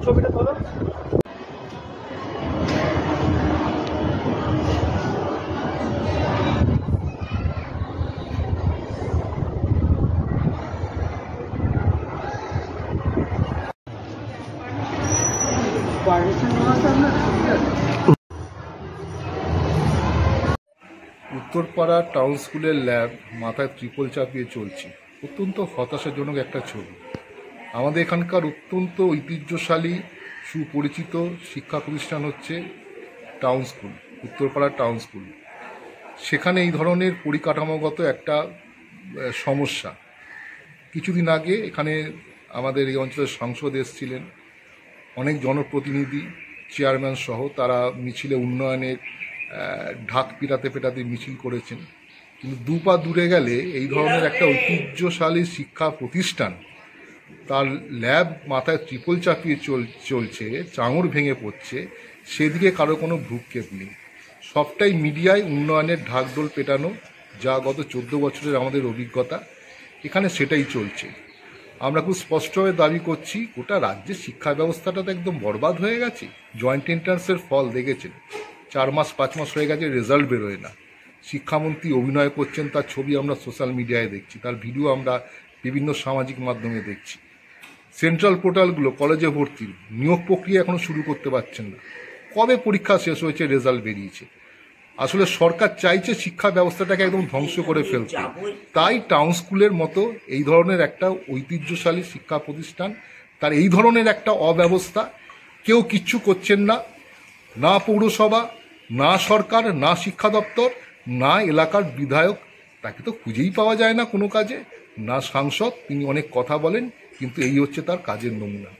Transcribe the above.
ছবিটা তোলো। উত্তরপাড়া টাউন স্কুলের ল্যাব মাথায় ত্রিপল চাপিয়ে চলছে। অত্যন্ত হতাশাজনক একটা ছবি। আমাদের এখানকার অত্যন্ত ঐতিহ্যশালী সুপরিচিত শিক্ষা প্রতিষ্ঠান হচ্ছে town school, Uttarpara town school. সেখানে এই ধরনের পরিকাঠামোগত একটা সমস্যা। কিছুদিন আগে এখানে আমাদের এই অঞ্চলের সাংসদ এসেছিলেন, অনেক জনপ্রতিনিধি, চেয়ারম্যান সহ তারা মিছিলে উন্নয়নের ঢাক পেটাতে পেটাতে মিছিল করেছেন। কিন্তু দু পা দূরে গেলে এই ধরনের একটা ঐতিহ্যশালী শিক্ষা প্রতিষ্ঠান, তার ল্যাব মাথায় ত্রিপল চাপিয়ে চলছে, চাঙড় ভেঙে পড়ছে, সেদিকে কারো কোনো ভ্রুক্ষেপ নেই। সবটাই মিডিয়ায় উন্নয়নের ঢাকঢোল পেটানো, যা গত 14 বছরের আমাদের অভিজ্ঞতা, এখানে সেটাই চলছে। আমরা খুব স্পষ্টভাবে দাবি করছি, গোটা রাজ্যের শিক্ষা ব্যবস্থাটা তো একদম বরবাদ হয়ে গেছে। জয়েন্ট এন্ট্রান্সের ফল দেখেছেন, 4 মাস 5 মাস হয়ে গেছে, রেজাল্ট বেরোয় না। শিক্ষামন্ত্রী অভিনয় করছেন, তার ছবি আমরা সোশ্যাল মিডিয়ায় দেখছি, তার ভিডিও আমরা বিভিন্ন সামাজিক মাধ্যমে দেখছি। সেন্ট্রাল পোর্টালগুলো কলেজে ভর্তির নিয়োগ প্রক্রিয়া এখনো শুরু করতে পারছেন না। কবে পরীক্ষা শেষ হয়েছে, রেজাল্ট বেরিয়েছে। আসলে সরকার চাইছে শিক্ষা ব্যবস্থাটাকে একদম ধ্বংস করে ফেলতে। তাই টাউন স্কুলের মতো এই ধরনের একটা ঐতিহ্যশালী শিক্ষা প্রতিষ্ঠান, তার এই ধরনের একটা অব্যবস্থা, কেউ কিচ্ছু করছেন না। না পৌরসভা, না সরকার, না শিক্ষা দপ্তর, না এলাকার বিধায়ক, তাকে তো খুঁজেই পাওয়া যায় না কোনো কাজে, না সাংসদ, তিনি অনেক কথা বলেন কিন্তু এই হচ্ছে তার কাজের নমুনা।